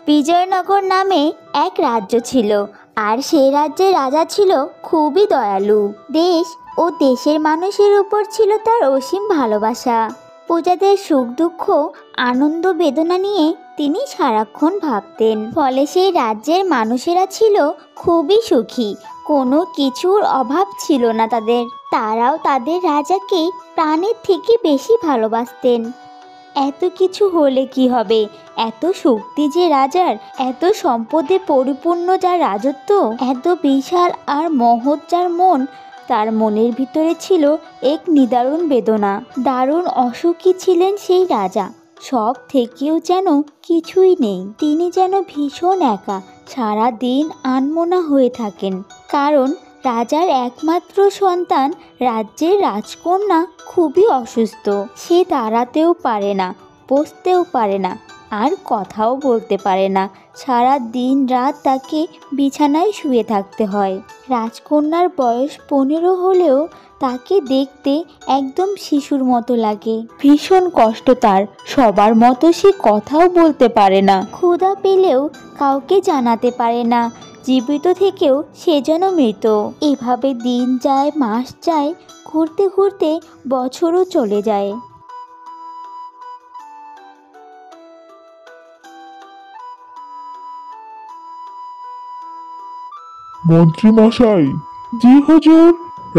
বিজয়নগর নামে এক রাজ্য ছিল, আর সেই রাজ্যের রাজা ছিল খুবই দয়ালু। দেশ ও দেশের মানুষের উপর ছিল তার অসীম ভালোবাসা। প্রজাদের সুখ দুঃখ, আনন্দ বেদনা নিয়ে তিনি সারাক্ষণ ভাবতেন। ফলে সেই রাজ্যের মানুষেরা ছিল খুবই সুখী, কোনো কিছুর অভাব ছিল না তাদের। তারাও তাদের রাজাকে প্রাণের থেকে বেশি ভালোবাসতেন। এত কিছু হলে কি হবে, এত শক্তি যে রাজার, এত সম্পদে পরিপূর্ণ যার রাজত্ব, এত বিশাল আর মহৎ যার মন, তার মনের ভিতরে ছিল এক নিদারুণ বেদনা। দারুণ অসুখী ছিলেন সেই রাজা, সব থেকেও যেন কিছুই নেই। তিনি যেন ভীষণ একা, সারা দিন আনমনা হয়ে থাকেন। কারণ রাজার একমাত্র সন্তান, রাজ্যের রাজকন্যা খুবই অসুস্থ। সে দাঁড়াতেও পারে না, বসতেও পারে না, আর কথাও বলতে পারে না। সারা দিন রাত তাকে বিছানায় শুয়ে থাকতে হয়। রাজকন্যার বয়স 15 হলেও তাকে দেখতে একদম শিশুর মতো লাগে। ভীষণ কষ্ট তার, সবার মতো সে কথাও বলতে পারে না। ক্ষুধা পেলেও কাউকে জানাতে পারে না, জীবিত থেকেও সে যেন মৃত। এভাবে দিন যায়, মাস যায়, ঘুরতে ঘুরতে বছরও চলে যায়। মন্ত্রী মশাই। জি হুজুর।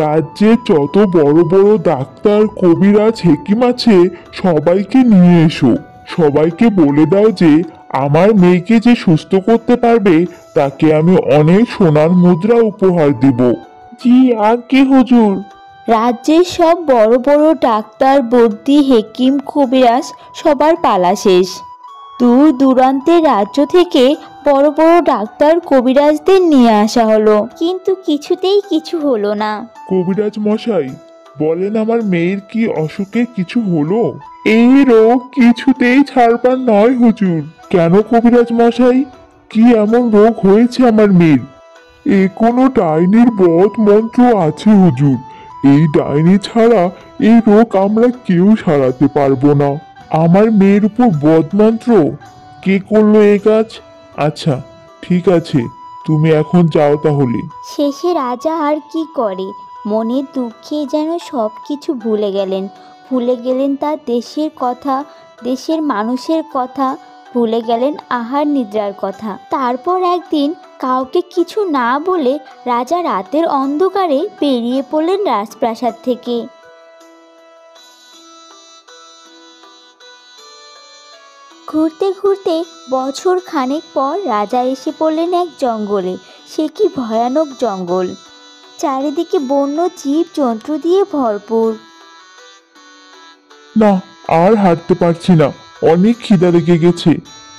রাজ্যে যত বড় বড় ডাক্তার, কবিরাজ, হেকিম আছে সবাইকে নিয়ে এসো। সবাইকে বলে দাও যে আমার মেয়েকে যে সুস্থ করতে পারবে তাকে আমি অনেক সোনার মুদ্রা উপহার দিব। জি আজ্ঞে হুজুর। রাজ্যের সব বড় বড় ডাক্তার, বদ্যি, হেকিম, কবিরাজ সবার পালা শেষ। দূর দূরান্তের রাজ্য থেকে বড় বড় ডাক্তার, কবিরাজদের নিয়ে আসা হলো, কিন্তু কিছুতেই কিছু হলো না। কবিরাজ মশাই, বলেন আমার মেয়ের কি অসুখে কিছু হলো? এই রোগ কিছুতেই ছাড়বার নয় হুজুর। কেন কবিরাজ মশাই, কি এমন রোগ হয়েছে আমার মেয়ের? কোনো ডাইনির বদ মন্ত্র আছে হুজুর। এই ডাইনি ছাড়া এই রোগ আমরা কেউ সারাতে পারবো না। আমার মেয়ের উপর বদমন্ত্র? কে করলো এ কাজ? আচ্ছা, ঠিক আছে, তুমি এখন যাও তাহলে। শেষে রাজা আর কি করে, মনের দুঃখে যেন সব কিছু ভুলে গেলেন। ভুলে গেলেন তার দেশের কথা, দেশের মানুষের কথা, ভুলে গেলেন আহার নিদ্রার কথা। তারপর একদিন কাউকে কিছু না বলে রাজা রাতের অন্ধকারে বেরিয়ে পড়লেন রাজপ্রাসাদ থেকে। ঘুরতে ঘুরতে বছর খানেক পর রাজা এসে পড়লেন এক জঙ্গলে। সে কি ভয়ানক জঙ্গল! চারিদিকে বন্য জীব জন্তু দিয়ে ভরপুর। না, আর হাঁটতে পারছি না, অনেক খিদা লেগে গেছে।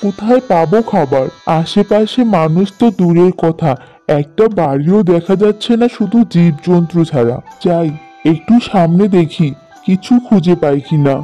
কোথায় পাবো খাবার? আশেপাশে মানুষ তো দূরের কথা, একটা বাড়িও দেখা যাচ্ছে না, শুধু জীবজন্তু ছাড়া। যাই, একটু সামনে দেখি কিছু খুঁজে পাই কিনা।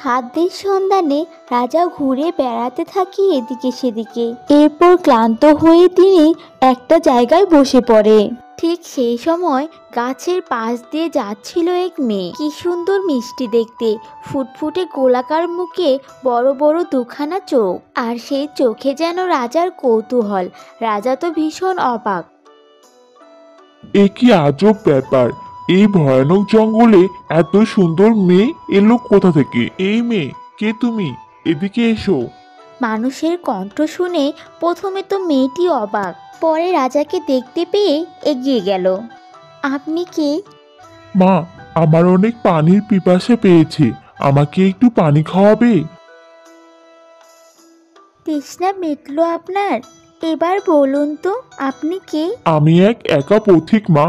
খাদ্যের সন্ধানে রাজা ঘুরে বেড়াতে থাকে এদিকে সেদিকে। এরপর ক্লান্ত হয়ে তিনি একটা জায়গায় বসে পড়ে। ঠিক সেই সময় গাছের পাশ দিয়ে যাচ্ছিল এক মেয়ে। কি সুন্দর মিষ্টি দেখতে, ফুটফুটে গোলাকার মুখে বড় বড় দুখানা চোখ, আর সেই চোখে যেন রাজার কৌতূহল। রাজা তো ভীষণ অবাক। এ কি আজব ব্যাপার! এই ভয়ানক জঙ্গলে এত সুন্দর মেয়ে এলো কোথা থেকে? এই মেয়ে, কে তুমি? এদিকে এসো। মানুষের কণ্ঠ শুনে প্রথমে তো মেয়েটি অবাক, পরে রাজাকে দেখতে পেয়ে এগিয়ে গেল। আপনি কে? মা, আমার অনেক পানির পিপাসা পেয়েছে, আমাকে একটু পানি খাওয়াবে? তৃষ্ণা মিটলো আপনার? এবার বলুন তো আপনি কে? আমি এক একা পথিক মা।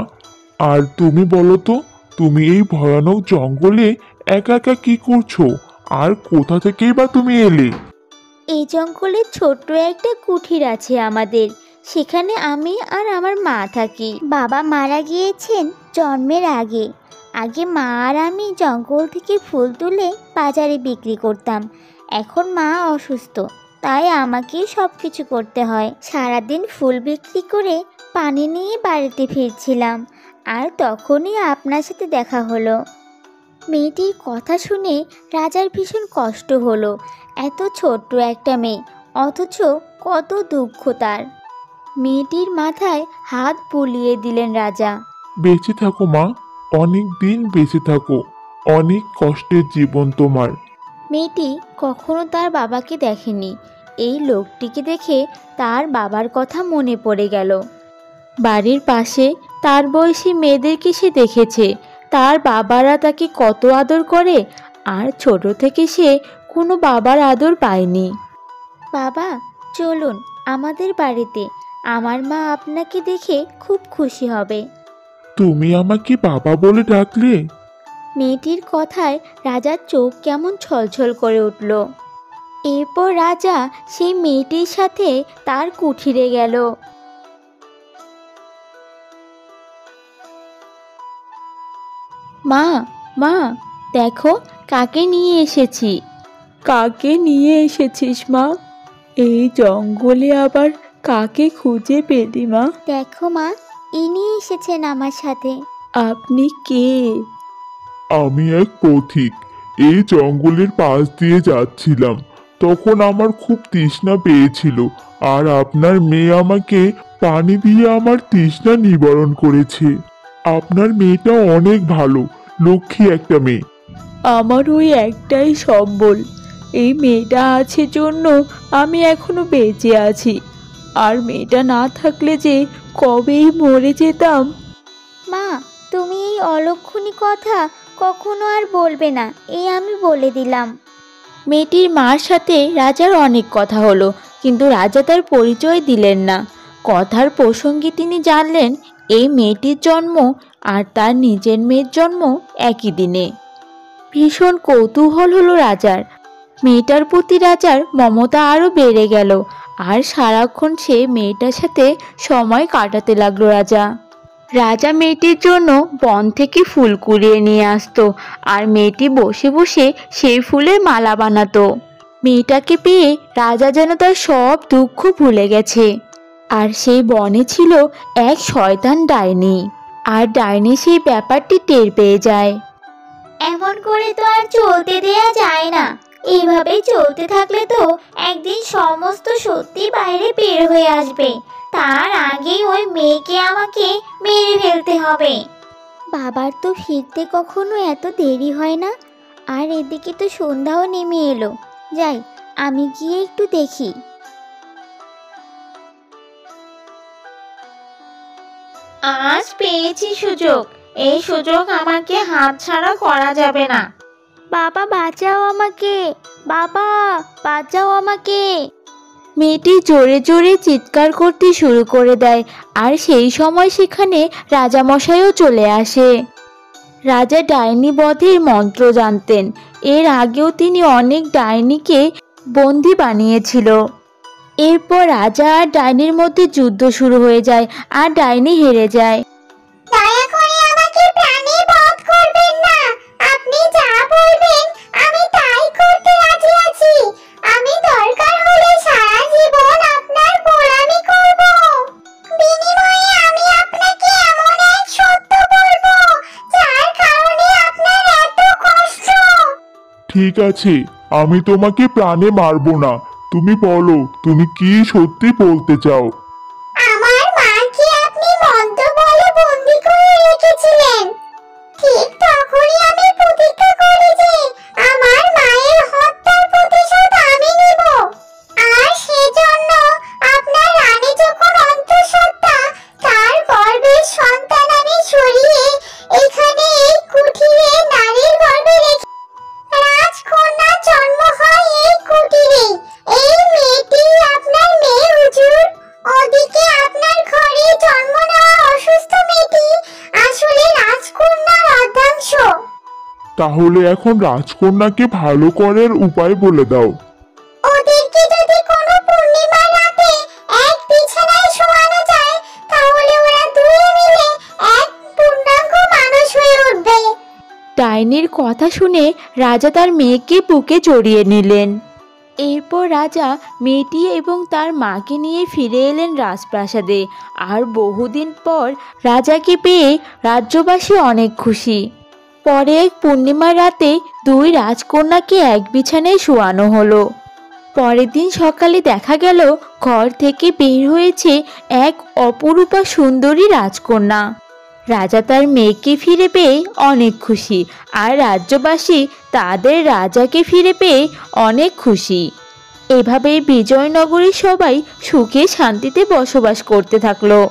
আর তুমি বলো তো, তুমি এই ভয়ানক জঙ্গলে একা একা কি করছো? আর কোথা থেকেই বা তুমি এলে? এই জঙ্গলে ছোট্ট একটা কুঠির আছে আমাদের, সেখানে আমি আর আমার মা থাকি। বাবা মারা গিয়েছেন জন্মের আগে। আগে মা আর আমি জঙ্গল থেকে ফুল তুলে বাজারে বিক্রি করতাম। এখন মা অসুস্থ, তাই আমাকেই সব কিছু করতে হয়। সারাদিন ফুল বিক্রি করে পানি নিয়ে বাড়িতে ফিরছিলাম, আর তখনই আপনার সাথে দেখা হলো। মেয়েটির কথা শুনে রাজার ভীষণ কষ্ট হলো। এত ছোট্ট একটা মেয়ে, অথচ কত দুঃখ তার। মেয়েটির মাথায় হাত বুলিয়ে দিলেন রাজা। বেঁচে থাকো মা, অনেক দিন বেঁচে থাকো। অনেক কষ্টের জীবন তোমার। মেয়েটি কখনো তার বাবাকে দেখেনি। এই লোকটিকে দেখে তার বাবার কথা মনে পড়ে গেল। বাড়ির পাশে তার বয়সী মেয়েদেরকে সে দেখেছে। তার বাবারা তাকে কত আদর করে, আর ছোট থেকে সে কোনো বাবার আদর পায়নি। বাবা, চলুন আমাদের বাড়িতে, আমার মা আপনাকে দেখে খুব খুশি হবে। তুমি আমাকে বাবা বলে ডাকলে? মেয়েটির কথায় রাজার চোখ কেমন ছলছল করে উঠল। এরপর রাজা সেই মেয়েটির সাথে তার কুঠিরে গেল। মা, মা, দেখো কাকে নিয়ে এসেছি। কাকে নিয়ে এসেছিস মা? এই জঙ্গলে আবার কাকে খুঁজে পেলি মা? দেখো মা, ইনি এসেছেন আমার সাথে। আপনি কে? আমি এক পথিক। এই জঙ্গলের পাশ দিয়ে যাচ্ছিলাম, তখন আমার খুব তৃষ্ণা পেয়েছিল, আর আপনার মেয়ে আমাকে পানি দিয়ে আমার তৃষ্ণা নিবারণ করেছে। আপনার মেয়েটা অনেক ভালো, লক্ষ্মী একটা মেয়ে। আমার ওই একটাই সম্বল। এই মেয়েটা আছে জন্য আমি এখনো বেঁচে আছি, আর মেয়েটা না থাকলে যে কবেই মরে যেতাম। মা, তুমি এই অলক্ষণী কথা কখনো আর বলবে না, এই আমি বলে দিলাম। মেয়েটির মার সাথে রাজার অনেক কথা হলো, কিন্তু রাজা তার পরিচয় দিলেন না। কথার প্রসঙ্গে তিনি জানলেন এই মেয়েটির জন্ম আর তার নিজের মেয়ের জন্ম একই দিনে। ভীষণ কৌতূহল হলো রাজার। মেয়েটার প্রতি রাজার মমতা আরও বেড়ে গেল, আর সারাক্ষণ সে মেয়েটার সাথে সময় কাটাতে লাগলো। রাজা মেয়েটির জন্য বন থেকে ফুল কুড়িয়ে নিয়ে আসতো, আর মেয়েটি বসে বসে সেই ফুলের মালা বানাতো। মেয়েটাকে পেয়ে রাজা যেন তার সব দুঃখ ভুলে গেছে। আর সেই বনে ছিল এক শয়তান ডাইনি, আর ডাইনি সেই ব্যাপারটি টের পেয়ে যায়। এমন করে তো আর চলতে দেয়া যায় না। এইভাবে চলতে থাকলে তো একদিন সমস্ত সত্যি বাইরে বের হয়ে আসবে। তার আগেই ওই মেয়েকে আমাকে মেরে ফেলতে হবে। বাবার তো ফিরতে কখনো এত দেরি হয় না, আর এদিকে তো সন্ধ্যাও নেমে এলো। যাই, আমি গিয়ে একটু দেখি। আজ পেয়েছি সুযোগ, এই সুযোগ আমাকে হাতছাড়া করা যাবে না। বাবা বাঁচাও আমাকে, বাবা বাঁচাও আমাকে। মেয়েটি জোরে জোরে চিৎকার করতে শুরু করে দেয়, আর সেই সময় সেখানে রাজামশাইও চলে আসে। রাজা ডাইনি বধের মন্ত্র জানতেন। এর আগেও তিনি অনেক ডাইনিকে বন্দি বানিয়েছিল। এরপর রাজা আর ডাইনির মধ্যে যুদ্ধ শুরু হয়ে যায়, আর ডাইনি হেরে যায়। দয়া করে আমাকে প্রাণে বধ করবেন না। আপনি যা বলবেন আমি তাই করতে রাজি আছি। আমি দরকার হলে সারা জীবন আপনার গোলামি করব। বিনিময়ে আমি আপনাকে এমন এক সত্য বলবো যার কারণে আপনার এত কষ্ট। ঠিক আছে, আমি তোমাকে প্রাণে মারবো না। তুমি বলো, তুমি কি সত্যি বলতে চাও? আমার মাকে আপনি মন্ত্র বলে বন্দি করে রেখেছিলেন। ঠিক তখনই আমি প্রতিজ্ঞা করি যে আমার মায়ের হত্যার প্রতিশোধ আমি নেব। আর সেজন্য আপনার রানী যখন অন্তঃসত্ত্বা, তার গর্ভের সন্তান আমি সরিয়ে এখানে এই কুঠিরে নারীর গর্ভে রেখে রাজকন্যার জন্ম হয় এই কুঠিরে। এই মেয়েটি আপনার মেয়ে হুজুর। ওদিকে আপনার ঘরে জন্ম নেওয়া অসুস্থ মেয়েটি আসলে রাজকন্যার অর্ধাংশ। তাহলে এখন রাজকন্যাকে ভালো করার উপায় বলে দাও। ওদেরকে যদি কোনো পূর্ণিমার রাতে এক বিছানায় শোয়ানো যায়, তাহলে ওরা দুয়ে মিলে এক পূর্ণাঙ্গ মানুষ হয়ে উঠবে। ডাইনির কথা শুনে রাজা তার মেয়েকে বুকে জড়িয়ে নিলেন। এরপর রাজা মেয়েটি এবং তার মাকে নিয়ে ফিরে এলেন রাজপ্রাসাদে। আর বহুদিন পর রাজাকে পেয়ে রাজ্যবাসী অনেক খুশি। পরে এক পূর্ণিমার রাতে দুই রাজকন্যাকে এক বিছানায় শোয়ানো হলো। পরের দিন সকালে দেখা গেল ঘর থেকে বের হয়েছে এক অপরূপা সুন্দরী রাজকন্যা। রাজা তার মেয়েকে ফিরে পেয়ে অনেক খুশি, আর রাজ্যবাসী তাদের রাজাকে ফিরে পেয়ে অনেক খুশি। এভাবেই বিজয়নগরীর সবাই সুখে শান্তিতে বসবাস করতে থাকলো।